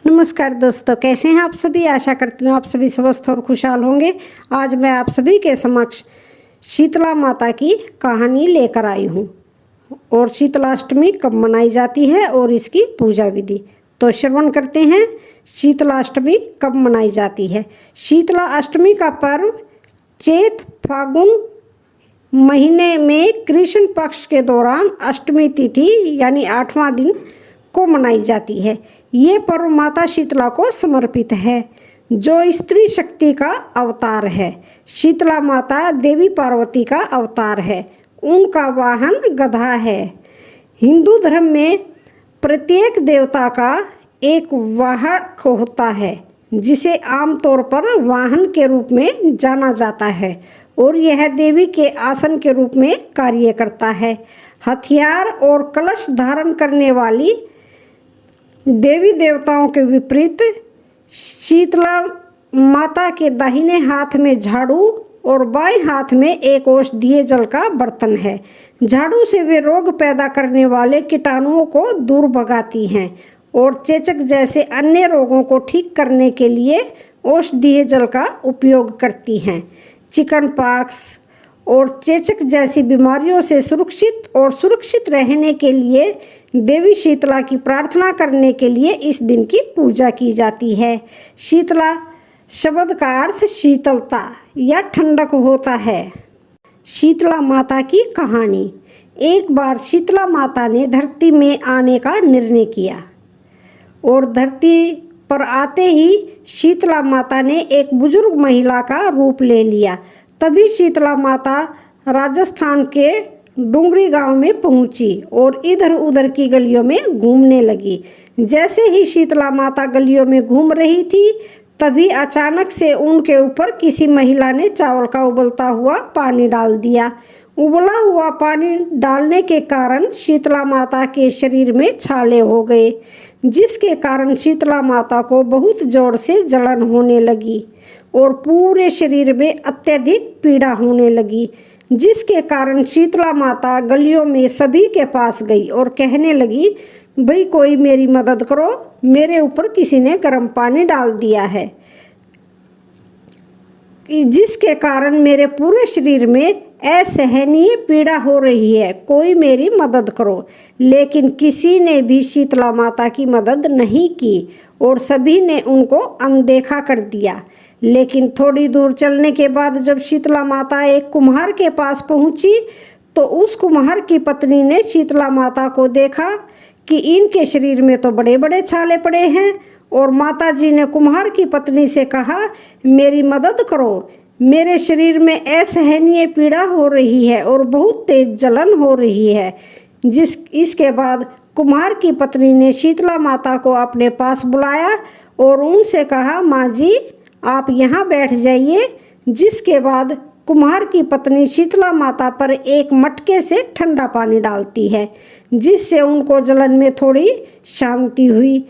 नमस्कार दोस्तों, कैसे हैं आप सभी। आशा करती हूँ आप सभी स्वस्थ और खुशहाल होंगे। आज मैं आप सभी के समक्ष शीतला माता की कहानी लेकर आई हूँ और शीतलाष्टमी कब मनाई जाती है और इसकी पूजा विधि। तो श्रवण करते हैं, शीतलाष्टमी कब मनाई जाती है। शीतला अष्टमी का पर्व चैत फागुन महीने में कृष्ण पक्ष के दौरान अष्टमी तिथि यानी 8वां दिन को मनाई जाती है। ये पर्व माता शीतला को समर्पित है, जो स्त्री शक्ति का अवतार है। शीतला माता देवी पार्वती का अवतार है। उनका वाहन गधा है। हिंदू धर्म में प्रत्येक देवता का एक वाहक होता है, जिसे आमतौर पर वाहन के रूप में जाना जाता है और यह देवी के आसन के रूप में कार्य करता है। हथियार और कलश धारण करने वाली देवी देवताओं के विपरीत शीतला माता के दाहिने हाथ में झाड़ू और बाएं हाथ में एक औषधीय जल का बर्तन है। झाड़ू से वे रोग पैदा करने वाले कीटाणुओं को दूर भगाती हैं और चेचक जैसे अन्य रोगों को ठीक करने के लिए औषधीय जल का उपयोग करती हैं। चिकन पॉक्स और चेचक जैसी बीमारियों से सुरक्षित रहने के लिए देवी शीतला की प्रार्थना करने के लिए इस दिन की पूजा की जाती है। शीतला शब्द का अर्थ शीतलता या ठंडक होता है। शीतला माता की कहानी। एक बार शीतला माता ने धरती में आने का निर्णय किया और धरती पर आते ही शीतला माता ने एक बुजुर्ग महिला का रूप ले लिया। तभी शीतला माता राजस्थान के डुंगरी गांव में पहुंची और इधर उधर की गलियों में घूमने लगी। जैसे ही शीतला माता गलियों में घूम रही थी, तभी अचानक से उनके ऊपर किसी महिला ने चावल का उबलता हुआ पानी डाल दिया। उबला हुआ पानी डालने के कारण शीतला माता के शरीर में छाले हो गए, जिसके कारण शीतला माता को बहुत जोर से जलन होने लगी और पूरे शरीर में अत्यधिक पीड़ा होने लगी, जिसके कारण शीतला माता गलियों में सभी के पास गई और कहने लगी, भाई कोई मेरी मदद करो, मेरे ऊपर किसी ने गर्म पानी डाल दिया है, जिसके कारण मेरे पूरे शरीर में असहनीय पीड़ा हो रही है, कोई मेरी मदद करो। लेकिन किसी ने भी शीतला माता की मदद नहीं की और सभी ने उनको अनदेखा कर दिया। लेकिन थोड़ी दूर चलने के बाद जब शीतला माता एक कुम्हार के पास पहुंची, तो उस कुम्हार की पत्नी ने शीतला माता को देखा कि इनके शरीर में तो बड़े बड़े छाले पड़े हैं और माता जी ने कुम्हार की पत्नी से कहा, मेरी मदद करो, मेरे शरीर में असहनीय पीड़ा हो रही है और बहुत तेज जलन हो रही है। इसके बाद कुम्हार की पत्नी ने शीतला माता को अपने पास बुलाया और उनसे कहा, माँ जी आप यहाँ बैठ जाइए। जिसके बाद कुम्हार की पत्नी शीतला माता पर एक मटके से ठंडा पानी डालती है, जिससे उनको जलन में थोड़ी शांति हुई।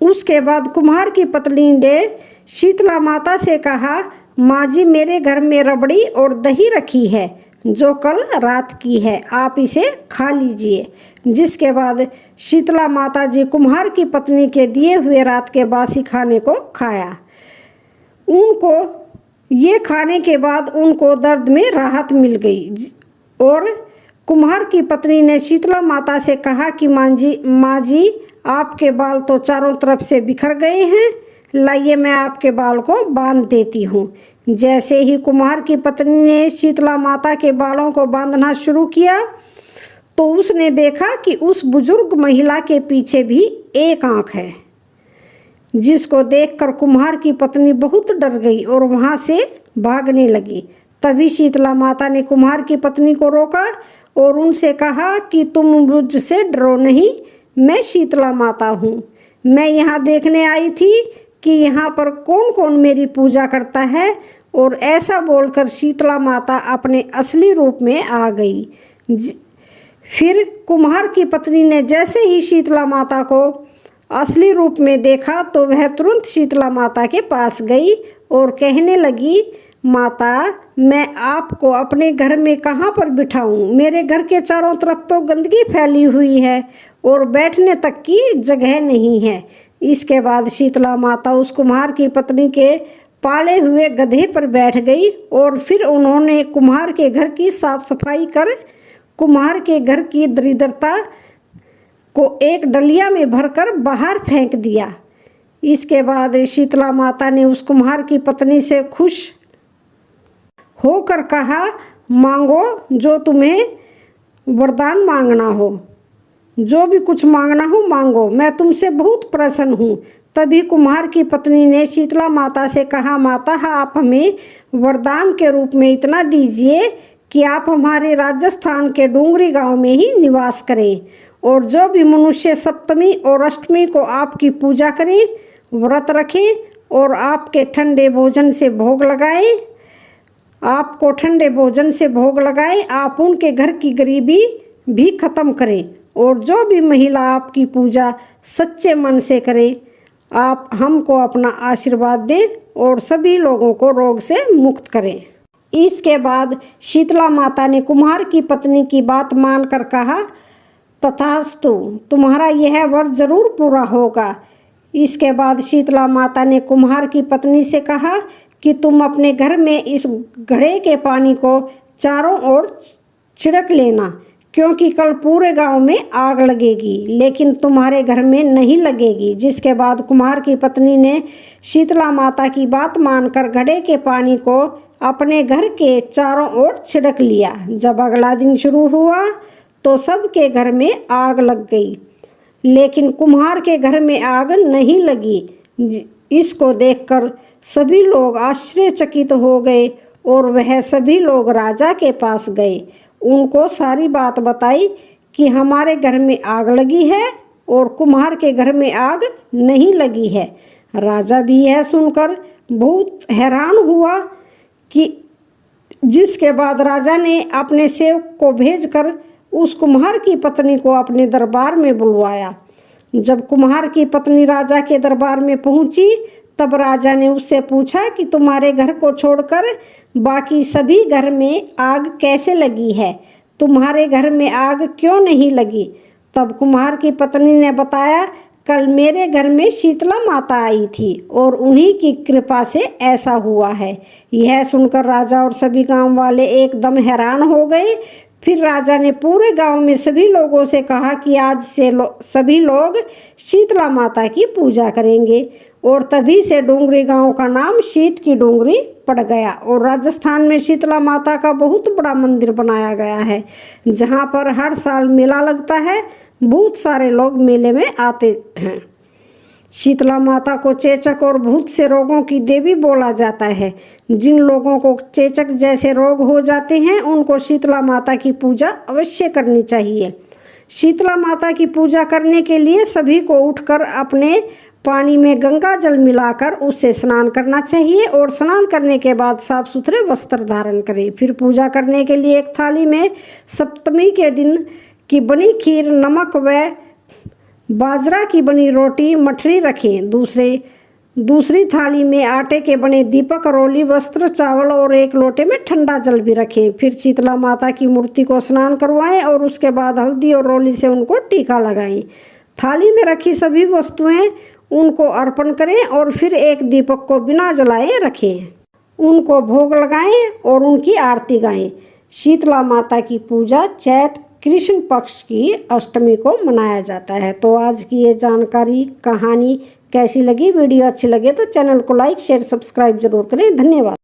उसके बाद कुम्हार की पत्नी ने शीतला माता से कहा, माँ जी मेरे घर में रबड़ी और दही रखी है जो कल रात की है, आप इसे खा लीजिए। जिसके बाद शीतला माता जी कुम्हार की पत्नी के दिए हुए रात के बासी खाने को खाया। उनको ये खाने के बाद उनको दर्द में राहत मिल गई और कुम्हार की पत्नी ने शीतला माता से कहा कि माँ जी आपके बाल तो चारों तरफ से बिखर गए हैं, लाइए मैं आपके बाल को बांध देती हूँ। जैसे ही कुम्हार की पत्नी ने शीतला माता के बालों को बांधना शुरू किया, तो उसने देखा कि उस बुजुर्ग महिला के पीछे भी एक आँख है, जिसको देखकर कुम्हार की पत्नी बहुत डर गई और वहाँ से भागने लगी। तभी शीतला माता ने कुम्हार की पत्नी को रोका और उनसे कहा कि तुम मुझसे डरो नहीं, मैं शीतला माता हूँ। मैं यहाँ देखने आई थी कि यहाँ पर कौन कौन मेरी पूजा करता है। और ऐसा बोलकर शीतला माता अपने असली रूप में आ गई। फिर कुम्हार की पत्नी ने जैसे ही शीतला माता को असली रूप में देखा, तो वह तुरंत शीतला माता के पास गई और कहने लगी, माता, मैं आपको अपने घर में कहाँ पर बिठाऊं? मेरे घर के चारों तरफ तो गंदगी फैली हुई है और बैठने तक की जगह नहीं है। इसके बाद शीतला माता उस कुम्हार की पत्नी के पाले हुए गधे पर बैठ गई और फिर उन्होंने कुम्हार के घर की साफ सफाई कर कुम्हार के घर की दरिद्रता को एक डलिया में भरकर बाहर फेंक दिया। इसके बाद शीतला माता ने उस कुम्हार की पत्नी से खुश होकर कहा, मांगो जो तुम्हें वरदान मांगना हो, जो भी कुछ मांगना हो मांगो, मैं तुमसे बहुत प्रसन्न हूँ। तभी कुम्हार की पत्नी ने शीतला माता से कहा, माता आप हमें वरदान के रूप में इतना दीजिए कि आप हमारे राजस्थान के डूंगरी गांव में ही निवास करें और जो भी मनुष्य सप्तमी और अष्टमी को आपकी पूजा करें, व्रत रखें और आपके ठंडे भोजन से भोग लगाएं, आपको ठंडे भोजन से भोग लगाएं, आप उनके घर की गरीबी भी खत्म करें और जो भी महिला आपकी पूजा सच्चे मन से करे, आप हमको अपना आशीर्वाद दें और सभी लोगों को रोग से मुक्त करें। इसके बाद शीतला माता ने कुम्हार की पत्नी की बात मानकर कहा, तथास्तु, तुम्हारा यह वर जरूर पूरा होगा। इसके बाद शीतला माता ने कुम्हार की पत्नी से कहा कि तुम अपने घर में इस घड़े के पानी को चारों ओर छिड़क लेना, क्योंकि कल पूरे गांव में आग लगेगी लेकिन तुम्हारे घर में नहीं लगेगी। जिसके बाद कुम्हार की पत्नी ने शीतला माता की बात मानकर घड़े के पानी को अपने घर के चारों ओर छिड़क लिया। जब अगला दिन शुरू हुआ तो सबके घर में आग लग गई, लेकिन कुम्हार के घर में आग नहीं लगी। इसको देखकर सभी लोग आश्चर्यचकित हो गए और वह सभी लोग राजा के पास गए, उनको सारी बात बताई कि हमारे घर में आग लगी है और कुम्हार के घर में आग नहीं लगी है। राजा भी यह सुनकर बहुत हैरान हुआ कि जिसके बाद राजा ने अपने सेवक को भेजकर उस कुम्हार की पत्नी को अपने दरबार में बुलवाया। जब कुम्हार की पत्नी राजा के दरबार में पहुंची तब राजा ने उससे पूछा कि तुम्हारे घर को छोड़कर बाकी सभी घर में आग कैसे लगी है? तुम्हारे घर में आग क्यों नहीं लगी? तब कुम्हार की पत्नी ने बताया, कल मेरे घर में शीतला माता आई थी और उन्हीं की कृपा से ऐसा हुआ है। यह सुनकर राजा और सभी गांव वाले एकदम हैरान हो गए। फिर राजा ने पूरे गांव में सभी लोगों से कहा कि आज से सभी लोग शीतला माता की पूजा करेंगे और तभी से डूंगरी गांव का नाम शीत की डूंगरी पड़ गया और राजस्थान में शीतला माता का बहुत बड़ा मंदिर बनाया गया है, जहां पर हर साल मेला लगता है। बहुत सारे लोग मेले में आते हैं। शीतला माता को चेचक और भूत से रोगों की देवी बोला जाता है। जिन लोगों को चेचक जैसे रोग हो जाते हैं उनको शीतला माता की पूजा अवश्य करनी चाहिए। शीतला माता की पूजा करने के लिए सभी को उठकर अपने पानी में गंगा जल मिलाकर उससे स्नान करना चाहिए और स्नान करने के बाद साफ सुथरे वस्त्र धारण करें। फिर पूजा करने के लिए एक थाली में सप्तमी के दिन की बनी खीर, नमक व बाजरा की बनी रोटी, मठरी रखें। दूसरी थाली में आटे के बने दीपक, रोली, वस्त्र, चावल और एक लोटे में ठंडा जल भी रखें। फिर शीतला माता की मूर्ति को स्नान करवाएं और उसके बाद हल्दी और रोली से उनको टीका लगाएं। थाली में रखी सभी वस्तुएं उनको अर्पण करें और फिर एक दीपक को बिना जलाए रखें। उनको भोग लगाएं और उनकी आरती गाएं। शीतला माता की पूजा चैत कृष्ण पक्ष की अष्टमी को मनाया जाता है। तो आज की ये जानकारी, कहानी कैसी लगी? वीडियो अच्छी लगे तो चैनल को लाइक, शेयर, सब्सक्राइब जरूर करें। धन्यवाद।